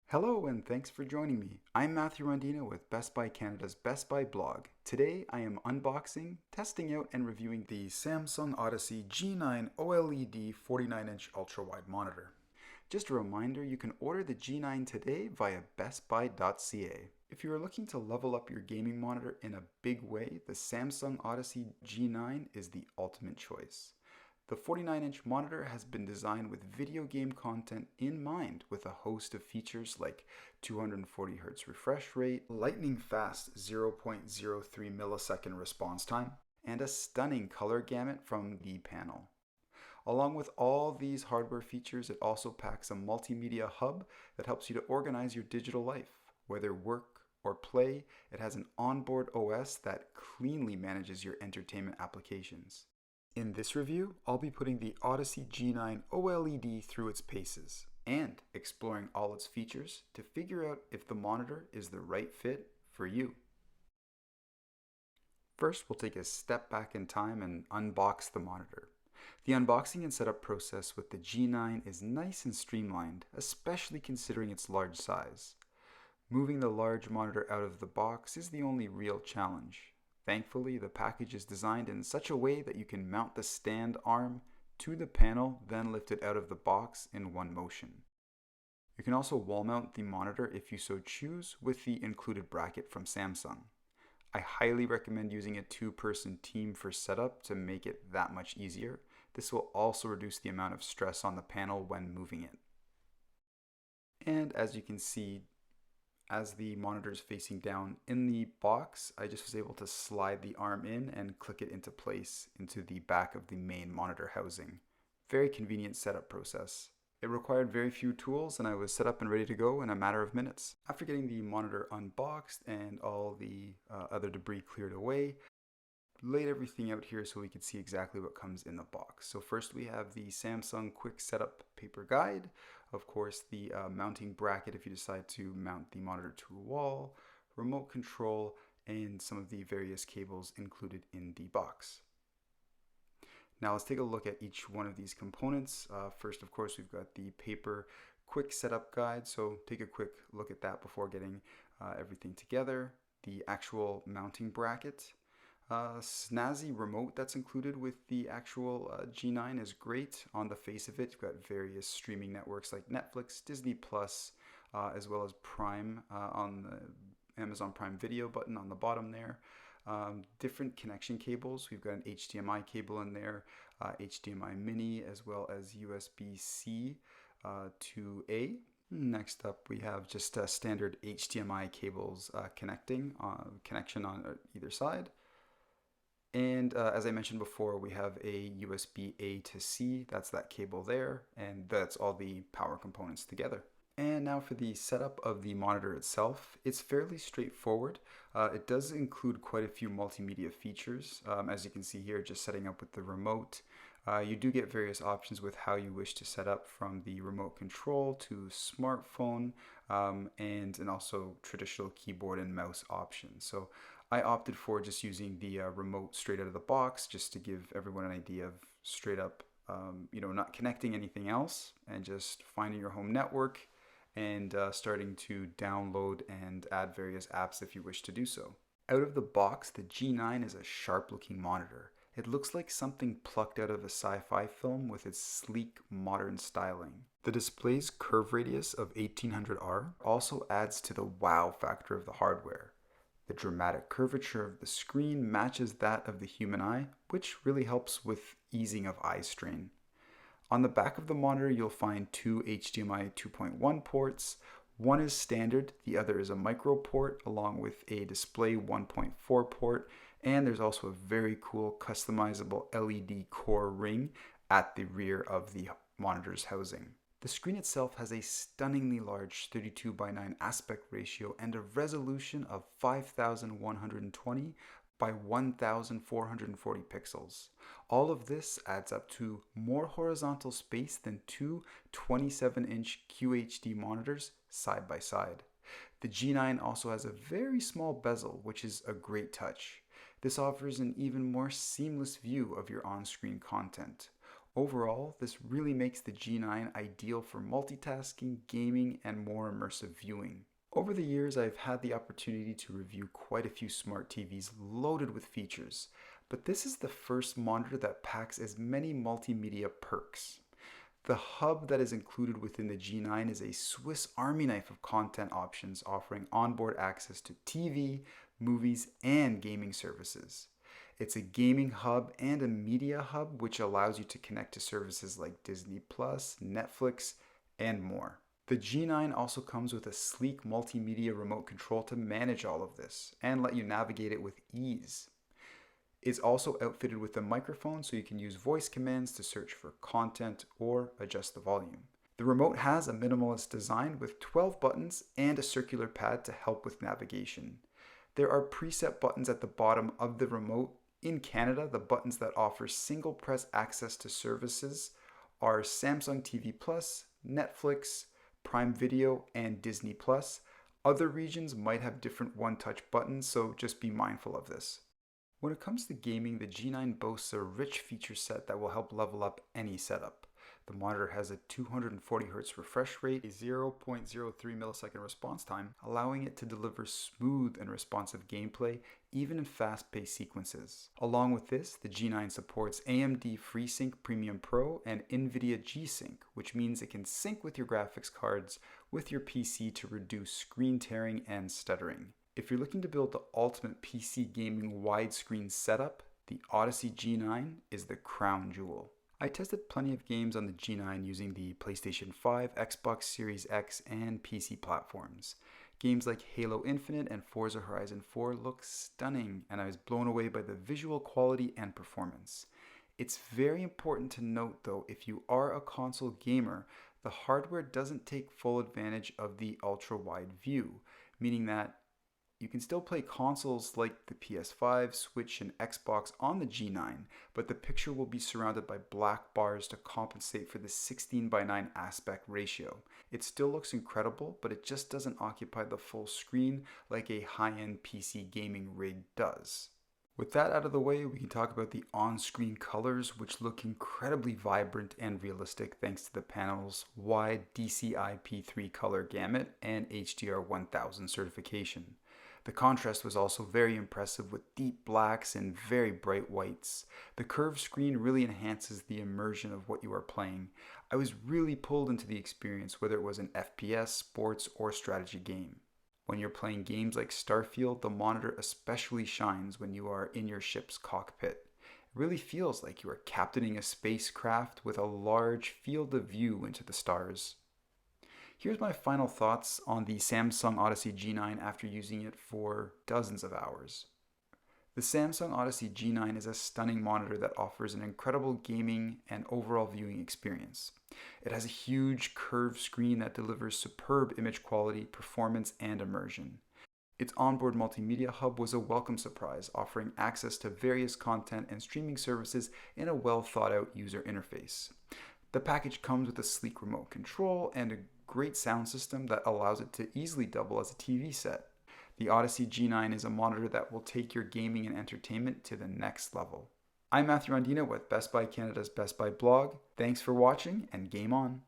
Hello and thanks for joining me. I'm Matthew Rondina with Best Buy Canada's Best Buy blog. Today I am unboxing, testing out, and reviewing the Samsung Odyssey G9 OLED 49-inch ultra-wide monitor. Just a reminder, you can order the G9 today via bestbuy.ca. If you are looking to level up your gaming monitor in a big way, the Samsung Odyssey G9 is the ultimate choice. The 49-inch monitor has been designed with video game content in mind, with a host of features like 240Hz refresh rate, lightning fast 0.03 millisecond response time, and a stunning color gamut from the panel. Along with all these hardware features, it also packs a multimedia hub that helps you to organize your digital life. Whether work or play, it has an onboard OS that cleanly manages your entertainment applications. In this review, I'll be putting the Odyssey G9 OLED through its paces and exploring all its features to figure out if the monitor is the right fit for you. First, we'll take a step back in time and unbox the monitor. The unboxing and setup process with the G9 is nice and streamlined, especially considering its large size. Moving the large monitor out of the box is the only real challenge. Thankfully, the package is designed in such a way that you can mount the stand arm to the panel, then lift it out of the box in one motion. You can also wall mount the monitor if you so choose with the included bracket from Samsung. I highly recommend using a two-person team for setup to make it that much easier. This will also reduce the amount of stress on the panel when moving it. And as you can see, as the monitor is facing down in the box, I just was able to slide the arm in and click it into place into the back of the main monitor housing. Very convenient setup process. It required very few tools and I was set up and ready to go in a matter of minutes. After getting the monitor unboxed and all the other debris cleared away, laid everything out here so we could see exactly what comes in the box. So first we have the Samsung Quick Setup Paper Guide. Of course, the mounting bracket if you decide to mount the monitor to a wall, remote control, and some of the various cables included in the box. Now let's take a look at each one of these components. First, of course, we've got the paper quick setup guide. So take a quick look at that before getting everything together. The actual mounting bracket. Snazzy remote that's included with the actual G9 is great. On the face of it, you've got various streaming networks like Netflix, Disney Plus, as well as Prime on the Amazon Prime Video button on the bottom there. Different connection cables. We've got an HDMI cable in there, HDMI mini, as well as USB-C to A. Next up, we have just standard HDMI cables connection on either side. And as I mentioned before, we have a USB A to C, that's that cable there, and that's all the power components together. And now for the setup of the monitor itself, it's fairly straightforward. It does include quite a few multimedia features. As you can see here, just setting up with the remote. You do get various options with how you wish to set up, from the remote control to smartphone, and also traditional keyboard and mouse options. So I opted for just using the remote straight out of the box, just to give everyone an idea of straight up, not connecting anything else and just finding your home network and starting to download and add various apps if you wish to do so. Out of the box, the G9 is a sharp looking monitor. It looks like something plucked out of a sci-fi film with its sleek, modern styling. The display's curve radius of 1800R also adds to the wow factor of the hardware. The dramatic curvature of the screen matches that of the human eye, which really helps with easing of eye strain. On the back of the monitor, you'll find two HDMI 2.1 ports. One is standard, the other is a micro port, along with a display 1.4 port, and there's also a very cool customizable LED core ring at the rear of the monitor's housing. The screen itself has a stunningly large 32:9 aspect ratio and a resolution of 5120 by 1440 pixels. All of this adds up to more horizontal space than two 27-inch QHD monitors side by side. The G9 also has a very small bezel, which is a great touch. This offers an even more seamless view of your on-screen content. Overall, this really makes the G9 ideal for multitasking, gaming, and more immersive viewing. Over the years, I've had the opportunity to review quite a few smart TVs loaded with features, but this is the first monitor that packs as many multimedia perks. The hub that is included within the G9 is a Swiss Army knife of content options, offering onboard access to TV, movies, and gaming services. It's a gaming hub and a media hub, which allows you to connect to services like Disney+, Netflix, and more. The G9 also comes with a sleek multimedia remote control to manage all of this and let you navigate it with ease. It's also outfitted with a microphone so you can use voice commands to search for content or adjust the volume. The remote has a minimalist design with 12 buttons and a circular pad to help with navigation. There are preset buttons at the bottom of the remote. In Canada, the buttons that offer single press access to services are Samsung TV Plus, Netflix, Prime Video, and Disney Plus. Other regions might have different one-touch buttons, so just be mindful of this. When it comes to gaming, the G9 boasts a rich feature set that will help level up any setup. The monitor has a 240Hz refresh rate, a 0.03 millisecond response time, allowing it to deliver smooth and responsive gameplay even in fast-paced sequences. Along with this, the G9 supports AMD FreeSync Premium Pro and NVIDIA G-Sync, which means it can sync with your graphics cards with your PC to reduce screen tearing and stuttering. If you're looking to build the ultimate PC gaming widescreen setup, the Odyssey G9 is the crown jewel. I tested plenty of games on the G9 using the PlayStation 5, Xbox Series X, and PC platforms. Games like Halo Infinite and Forza Horizon 4 look stunning, and I was blown away by the visual quality and performance. It's very important to note though, if you are a console gamer, the hardware doesn't take full advantage of the ultra-wide view, meaning that you can still play consoles like the PS5, Switch, and Xbox on the G9, but the picture will be surrounded by black bars to compensate for the 16:9 aspect ratio. It still looks incredible, but it just doesn't occupy the full screen like a high-end PC gaming rig does. With that out of the way, we can talk about the on-screen colors, which look incredibly vibrant and realistic thanks to the panel's wide DCI-P3 color gamut and HDR 1000 certification. The contrast was also very impressive with deep blacks and very bright whites. The curved screen really enhances the immersion of what you are playing. I was really pulled into the experience, whether it was an FPS, sports, or strategy game. When you're playing games like Starfield, the monitor especially shines when you are in your ship's cockpit. It really feels like you are captaining a spacecraft with a large field of view into the stars. Here's my final thoughts on the Samsung Odyssey G9 after using it for dozens of hours. The Samsung Odyssey G9 is a stunning monitor that offers an incredible gaming and overall viewing experience. It has a huge curved screen that delivers superb image quality, performance, and immersion. Its onboard multimedia hub was a welcome surprise, offering access to various content and streaming services in a well thought out user interface. The package comes with a sleek remote control and a great sound system that allows it to easily double as a TV set. The Odyssey G9 is a monitor that will take your gaming and entertainment to the next level. I'm Matthew Rondina with Best Buy Canada's Best Buy blog. Thanks for watching and game on.